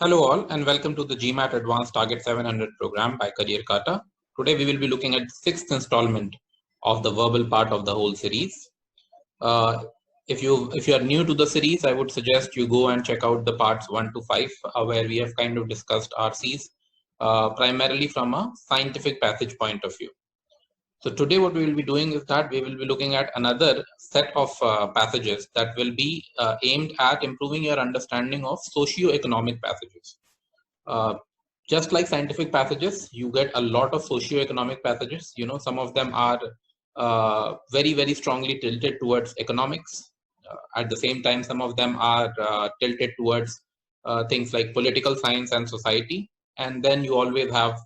Hello all and welcome to the GMAT Advanced Target 700 program by Career Kata. Today we will be looking at the sixth installment of the verbal part of the whole series. If you are new to the series, I would suggest you go and check out the parts 1 to 5 where we have kind of discussed RCs primarily from a scientific passage point of view. So today what we will be doing is that we will be looking at another set of passages that will be aimed at improving your understanding of socio-economic passages. Just like scientific passages, you get a lot of socio-economic passages. You know, some of them are very, very strongly tilted towards economics. At the same time, some of them are tilted towards things like political science and society. And then you always have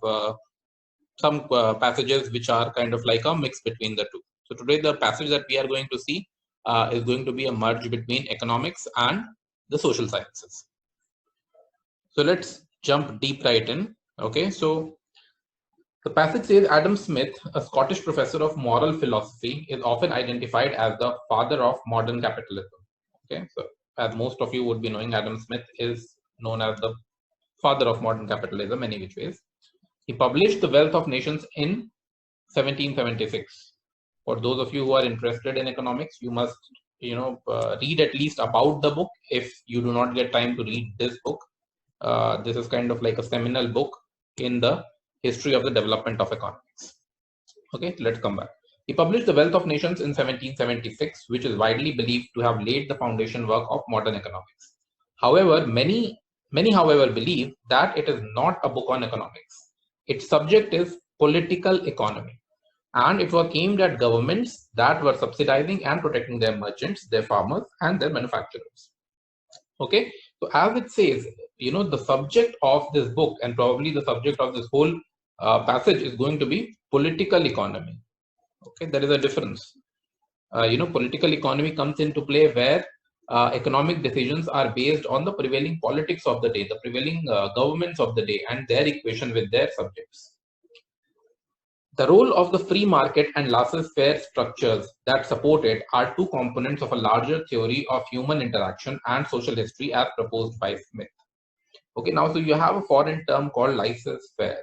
some passages which are kind of like a mix between the two. So today the passage that we are going to see is going to be a merge between economics and the social sciences. So let's jump deep right in. Okay, so the passage says Adam Smith, a Scottish professor of moral philosophy, is often identified as the father of modern capitalism. Okay, so as most of you would be knowing, Adam Smith is known as the father of modern capitalism in which ways. He published The Wealth of Nations in 1776. For those of you who are interested in economics, you must read at least about the book if you do not get time to read this book. This is kind of like a seminal book in the history of the development of economics. Okay, let's come back. He published The Wealth of Nations in 1776, which is widely believed to have laid the foundation work of modern economics. However, many however believe that it is not a book on economics. Its subject is political economy, and it was aimed at governments that were subsidizing and protecting their merchants, their farmers, and their manufacturers. Okay, so as it says, the subject of this book and probably the subject of this whole passage is going to be political economy. Okay, there is a difference. Political economy comes into play where economic decisions are based on the prevailing politics of the day, the prevailing governments of the day, and their equation with their subjects. The role of the free market and laissez-faire structures that support it are two components of a larger theory of human interaction and social history as proposed by Smith. Okay, now so you have a foreign term called laissez-faire.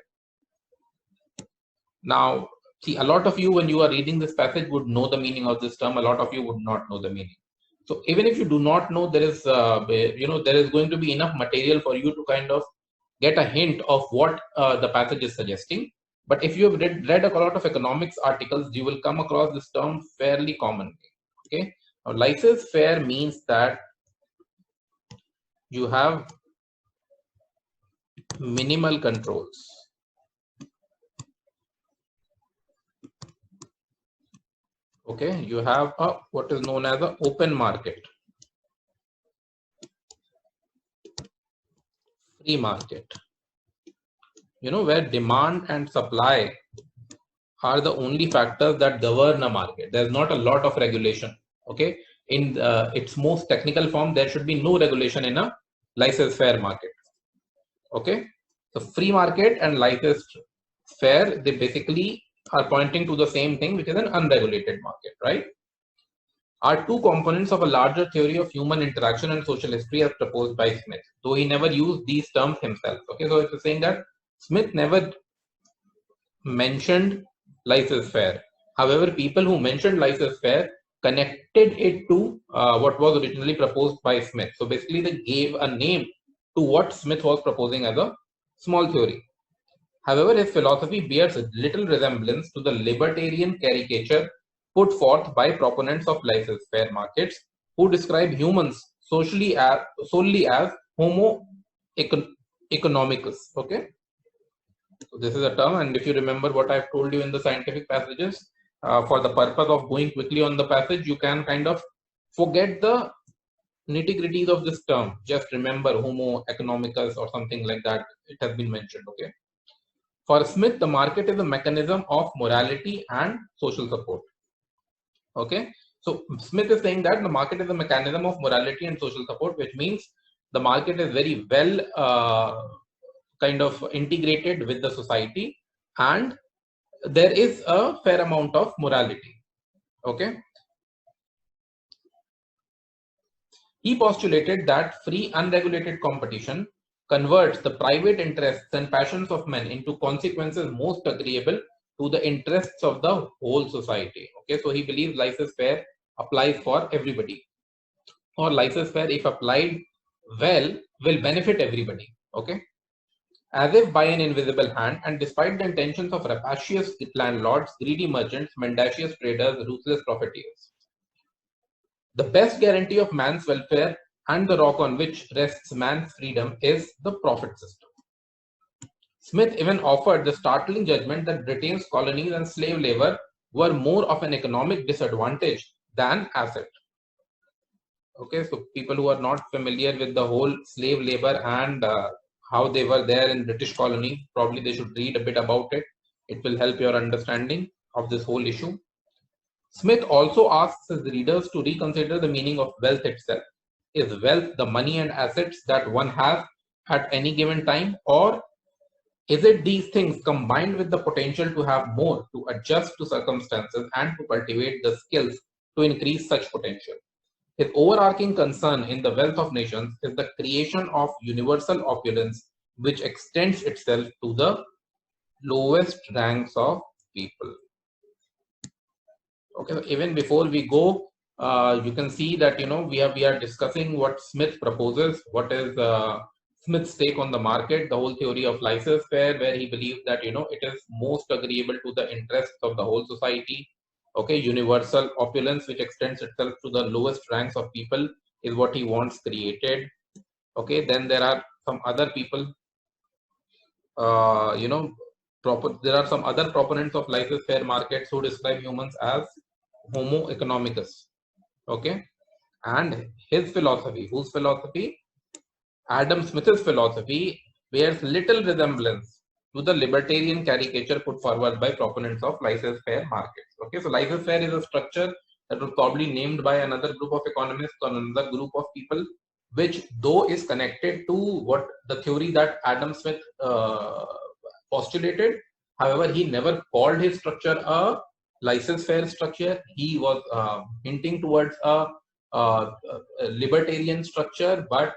Now, see, a lot of you, when you are reading this passage, would know the meaning of this term. A lot of you would not know the meaning. So even if you do not know, there is going to be enough material for you to kind of get a hint of what the passage is suggesting. But if you have read a lot of economics articles, you will come across this term fairly commonly. Okay, now laissez-faire means that you have minimal controls. Okay, you have what is known as an open market, free market, where demand and supply are the only factors that govern a market. There's not a lot of regulation. Okay, in its most technical form, there should be no regulation in a laissez-faire market. Okay, so free market and laissez-faire, they basically are pointing to the same thing, which is an unregulated market, right? Are two components of a larger theory of human interaction and social history as proposed by Smith, though he never used these terms himself. Okay, so it's saying that Smith never mentioned laissez-faire. However, people who mentioned laissez-faire connected it to what was originally proposed by Smith. So basically, they gave a name to what Smith was proposing as a small theory. However, his philosophy bears little resemblance to the libertarian caricature put forth by proponents of laissez-faire markets, who describe humans solely as homo economicus. Okay, so this is a term, and if you remember what I've told you in the scientific passages, for the purpose of going quickly on the passage, you can kind of forget the nitty-gritties of this term. Just remember homo economicus or something like that. It has been mentioned. Okay. For Smith, the market is a mechanism of morality and social support. Okay, so Smith is saying that the market is a mechanism of morality and social support, which means the market is very well kind of integrated with the society, and there is a fair amount of morality. Okay, he postulated that free unregulated competition converts the private interests and passions of men into consequences most agreeable to the interests of the whole society. Okay, so he believes laissez-faire applies for everybody, or laissez-faire, if applied well, will benefit everybody. Okay, as if by an invisible hand, and despite the intentions of rapacious landlords, greedy merchants, mendacious traders, ruthless profiteers. The best guarantee of man's welfare and the rock on which rests man's freedom is the profit system. Smith even offered the startling judgment that Britain's colonies and slave labor were more of an economic disadvantage than asset. Okay, so people who are not familiar with the whole slave labor and how they were there in British colony, probably they should read a bit about it. It will help your understanding of this whole issue. Smith also asks his readers to reconsider the meaning of wealth itself. Is wealth the money and assets that one has at any given time, or is it these things combined with the potential to have more, to adjust to circumstances, and to cultivate the skills to increase such potential? His overarching concern in the wealth of nations is the creation of universal opulence which extends itself to the lowest ranks of people. Okay, so even before we go, you can see that we are discussing what Smith proposes, what is Smith's take on the market, the whole theory of laissez-faire, where he believes that it is most agreeable to the interests of the whole society. Okay, universal opulence which extends itself to the lowest ranks of people is what he wants created. Okay, then there are some other people, there are some other proponents of laissez-faire markets who describe humans as homo economicus. Okay, and his philosophy, whose philosophy? Adam Smith's philosophy bears little resemblance to the libertarian caricature put forward by proponents of laissez-faire markets. Okay, so laissez-faire is a structure that was probably named by another group of economists or another group of people, which though is connected to what the theory that Adam Smith postulated. However, he never called his structure a laissez-faire structure. He was hinting towards a libertarian structure, but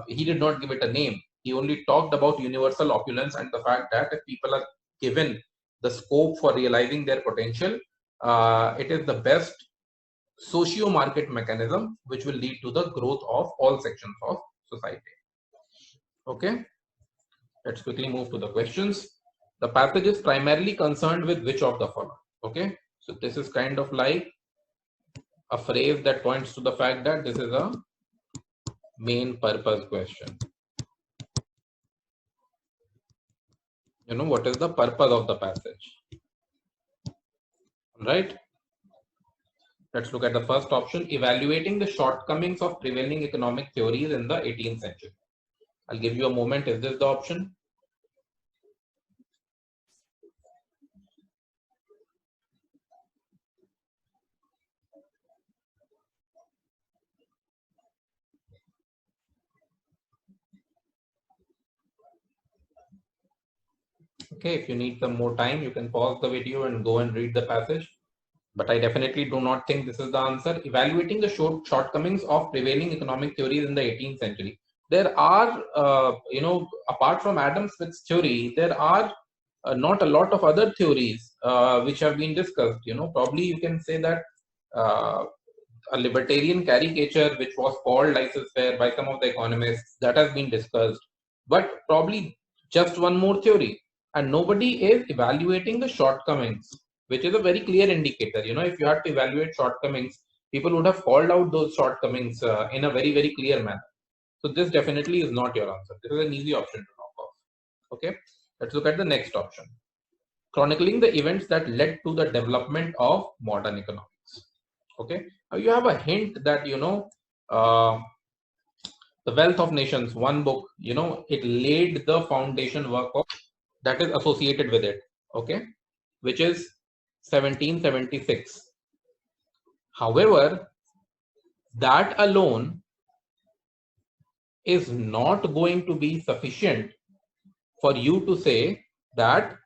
he did not give it a name. He only talked about universal opulence and the fact that if people are given the scope for realizing their potential, it is the best socio-market mechanism which will lead to the growth of all sections of society. Okay, let's quickly move to the questions. The passage is primarily concerned with which of the following? Okay, so this is kind of like a phrase that points to the fact that this is a main purpose question. What is the purpose of the passage? Right? Let's look at the first option, evaluating the shortcomings of prevailing economic theories in the 18th century. I'll give you a moment. Is this the option? Okay, if you need some more time, you can pause the video and go and read the passage. But I definitely do not think this is the answer. Evaluating the shortcomings of prevailing economic theories in the 18th century. There are, apart from Adam Smith's theory, there are not a lot of other theories which have been discussed. Probably you can say that a libertarian caricature which was called laissez-faire by some of the economists, that has been discussed. But probably just one more theory. And nobody is evaluating the shortcomings, which is a very clear indicator. If you had to evaluate shortcomings, people would have called out those shortcomings in a very, very clear manner. So this definitely is not your answer. This is an easy option to knock off. Okay, let's look at the next option. Chronicling the events that led to the development of modern economics. Okay, now you have a hint that, The Wealth of Nations, one book, it laid the foundation work of that is associated with it, okay, which is 1776. However, that alone is not going to be sufficient for you to say that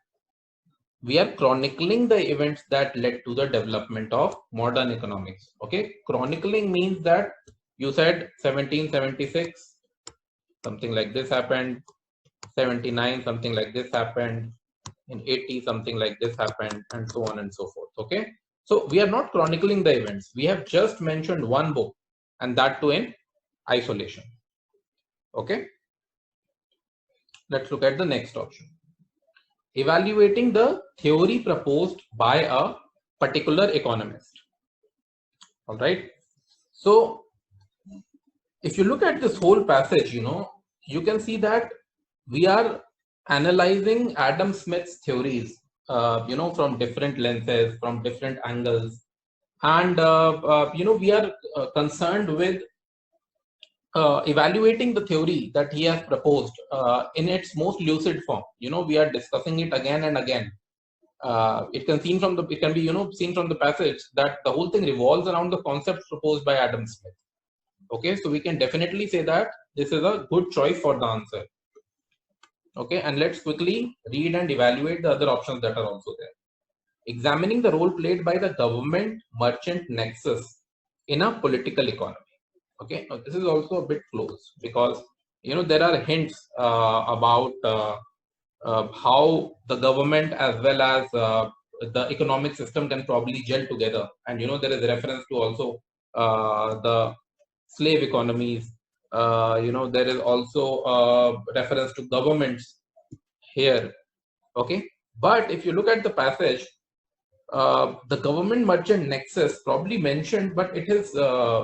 we are chronicling the events that led to the development of modern economics. Okay, chronicling means that you said 1776, something like this happened. 79, something like this happened. In 80, something like this happened, and so on and so forth. Okay, so we are not chronicling the events. We have just mentioned one book, and that too in isolation. Okay, let's look at the next option. Evaluating the theory proposed by a particular economist. All right, so if you look at this whole passage, you can see that we are analyzing Adam Smith's theories, from different lenses, from different angles, and we are concerned with evaluating the theory that he has proposed in its most lucid form. We are discussing it again and again. It can be seen from the passage that the whole thing revolves around the concepts proposed by Adam Smith. Okay, so we can definitely say that this is a good choice for the answer. Okay, and let's quickly read and evaluate the other options that are also there. Examining the role played by the government-merchant nexus in a political economy. Okay, now this is also a bit close because there are hints about how the government as well as the economic system can probably gel together, and there is a reference to also the slave economies. There is also reference to governments here. Okay, but if you look at the passage, the government merchant nexus probably mentioned, but it is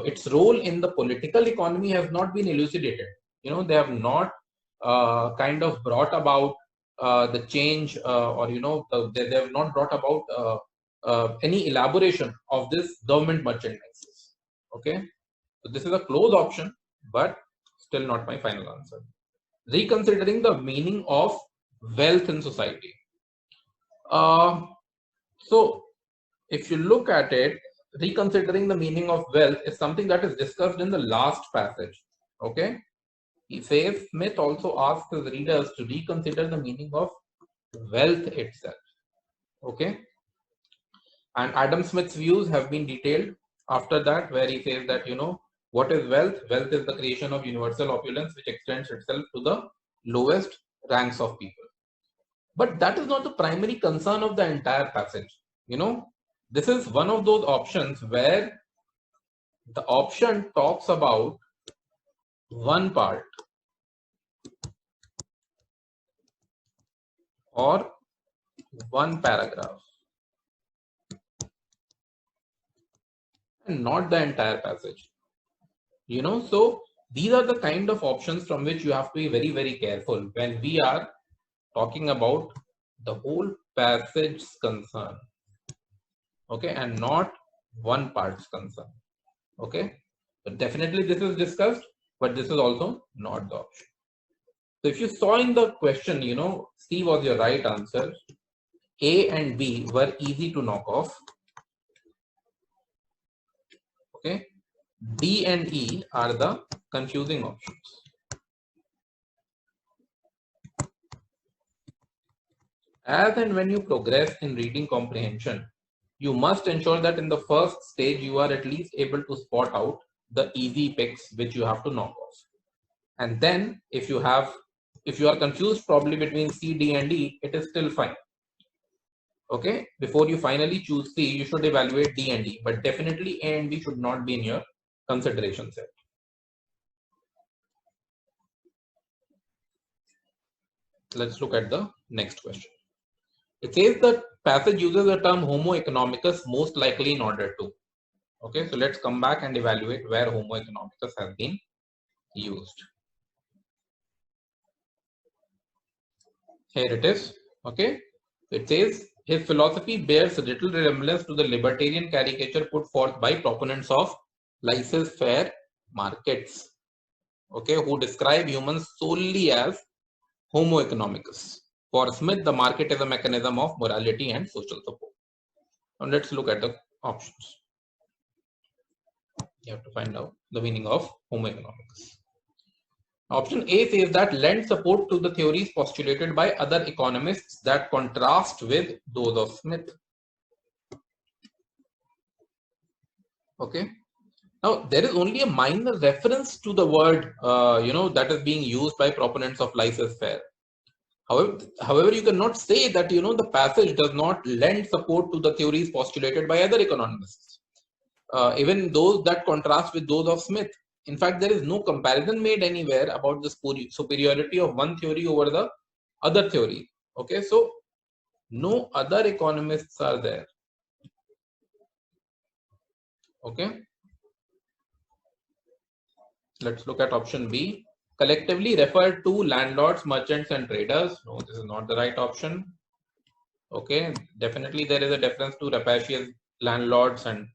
its role in the political economy has not been elucidated. They have not kind of brought about the change, or they have not brought about any elaboration of this government merchant nexus. Okay, so this is a close option, but still not my final answer. Reconsidering the meaning of wealth in society. So if you look at it, reconsidering the meaning of wealth is something that is discussed in the last passage. Okay, he says Smith also asks his readers to reconsider the meaning of wealth itself. Okay, and Adam Smith's views have been detailed after that, where he says that what is wealth? Wealth is the creation of universal opulence which extends itself to the lowest ranks of people. But that is not the primary concern of the entire passage. This is one of those options where the option talks about one part or one paragraph and not the entire passage. So these are the kind of options from which you have to be very, very careful when we are talking about the whole passage's concern. Okay, and not one part's concern. Okay, but definitely this is discussed, but this is also not the option. So if you saw in the question, C was your right answer. A and B were easy to knock off. Okay, D and E are the confusing options. As and when you progress in reading comprehension, you must ensure that in the first stage you are at least able to spot out the easy picks which you have to knock off. And then if you are confused probably between C, D and E, it is still fine. Okay, before you finally choose C, you should evaluate D and E, but definitely A and B should not be in your consideration set. Let's look at the next question. It says the passage uses the term Homo economicus most likely in order to. Okay, so let's come back and evaluate where Homo economicus has been used. Here it is. Okay, it says his philosophy bears little resemblance to the libertarian caricature put forth by proponents of laissez-faire markets. Okay, who describe humans solely as Homo economicus. For Smith, the market is a mechanism of morality and social support. Now let's look at the options. You have to find out the meaning of Homo economicus. Option A says that lend support to the theories postulated by other economists that contrast with those of Smith. Okay. Now, there is only a minor reference to the word, that is being used by proponents of laissez-faire. However, you cannot say that, the passage does not lend support to the theories postulated by other economists, even those that contrast with those of Smith. In fact, there is no comparison made anywhere about the superiority of one theory over the other theory. Okay, so no other economists are there. Okay, let's look at option B. Collectively referred to landlords, merchants, and traders. No, this is not the right option. Okay, definitely there is a difference to rapacious landlords and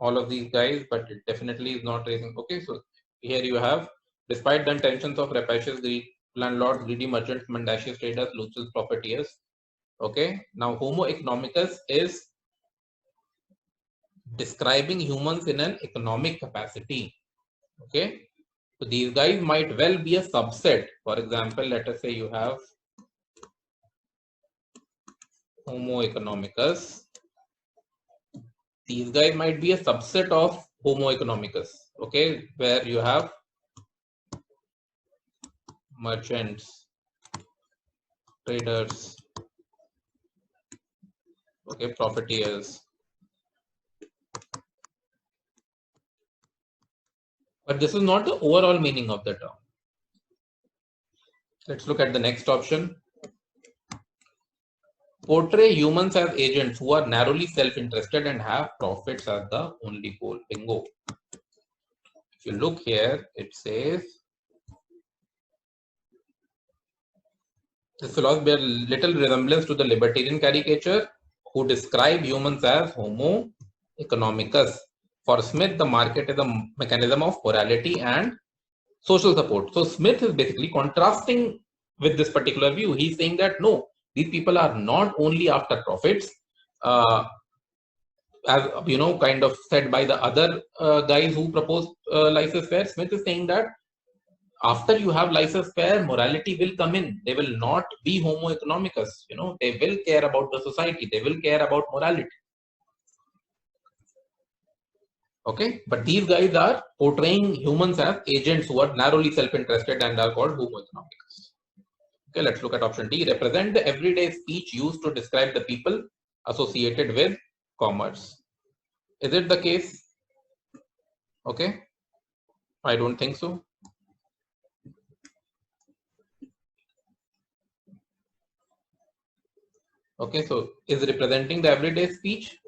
all of these guys, but it definitely is not raising. Okay, so here you have, despite the intentions of rapacious landlords, greedy merchants, mendacious traders, lucid profiteers. Okay, now Homo economicus is describing humans in an economic capacity. Okay, so these guys might well be a subset. For example, let us say you have Homo economicus. These guys might be a subset of Homo economicus. Okay, where you have merchants, traders, okay, profiteers. But this is not the overall meaning of the term. Let's look at the next option. Portray humans as agents who are narrowly self-interested and have profits as the only goal. Bingo. If you look here, it says this philosophy bears little resemblance to the libertarian caricature who describe humans as Homo economicus. For Smith, the market is a mechanism of morality and social support. So Smith is basically contrasting with this particular view. He's saying that no, these people are not only after profits, as kind of said by the other guys who proposed laissez-faire. Smith is saying that after you have laissez-faire, morality will come in. They will not be Homo economicus. They will care about the society. They will care about morality. Okay, but these guys are portraying humans as agents who are narrowly self-interested and are called Homo economicus. Okay, let's look at option D. Represent the everyday speech used to describe the people associated with commerce. Is it the case? Okay, I don't think so. Okay, so is representing the everyday speech?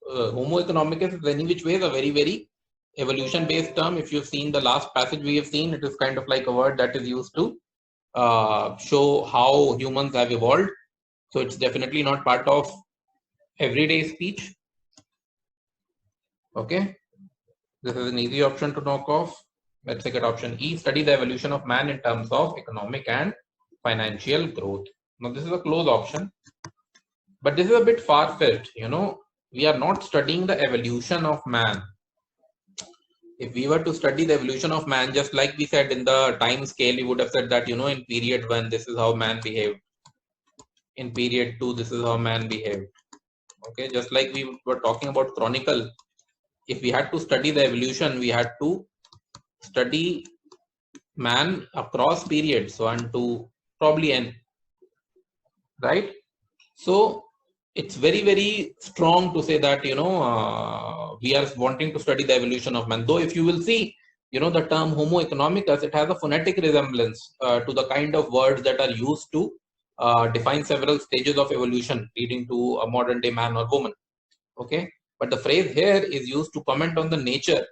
Homo economicus is any which way is a very, very evolution based term. If you've seen the last passage we have seen, it is kind of like a word that is used to show how humans have evolved. So it's definitely not part of everyday speech. Okay, this is an easy option to knock off. Let's take it option E. Study the evolution of man in terms of economic and financial growth. Now this is a close option, but this is a bit far-fetched. We are not studying the evolution of man. If we were to study the evolution of man, just like we said in the time scale, we would have said that, in period 1, this is how man behaved. In period 2, this is how man behaved. Okay, just like we were talking about chronicle, if we had to study the evolution, we had to study man across periods 1 to probably n, right? So it's very, very strong to say that, we are wanting to study the evolution of man. Though if you will see, the term Homo economicus, it has a phonetic resemblance to the kind of words that are used to define several stages of evolution leading to a modern day man or woman. Okay, but the phrase here is used to comment on the nature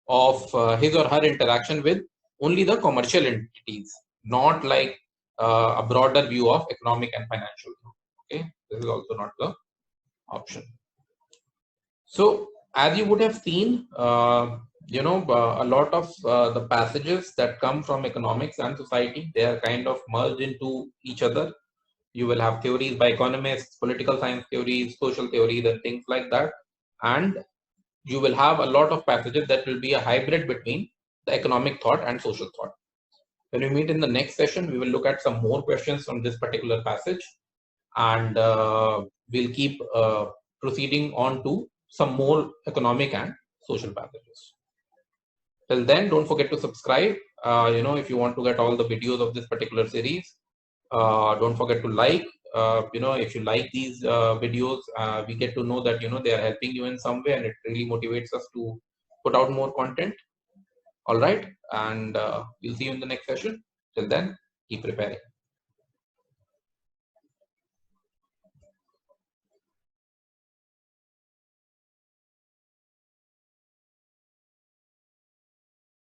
of his or her interaction with only the commercial entities, not like a broader view of economic and financial. Okay, this is also not the option. So as you would have seen, a lot of the passages that come from economics and society, they are kind of merged into each other. You will have theories by economists, political science theories, social theories, and things like that. And you will have a lot of passages that will be a hybrid between the economic thought and social thought. When we meet in the next session, we will look at some more questions from this particular passage, and we'll keep proceeding on to some more economic and social passages. Till then, don't forget to subscribe. If you want to get all the videos of this particular series, don't forget to like. If you like these videos, we get to know that they are helping you in some way, and it really motivates us to put out more content. All right, and we'll see you in the next session. Till then, keep preparing.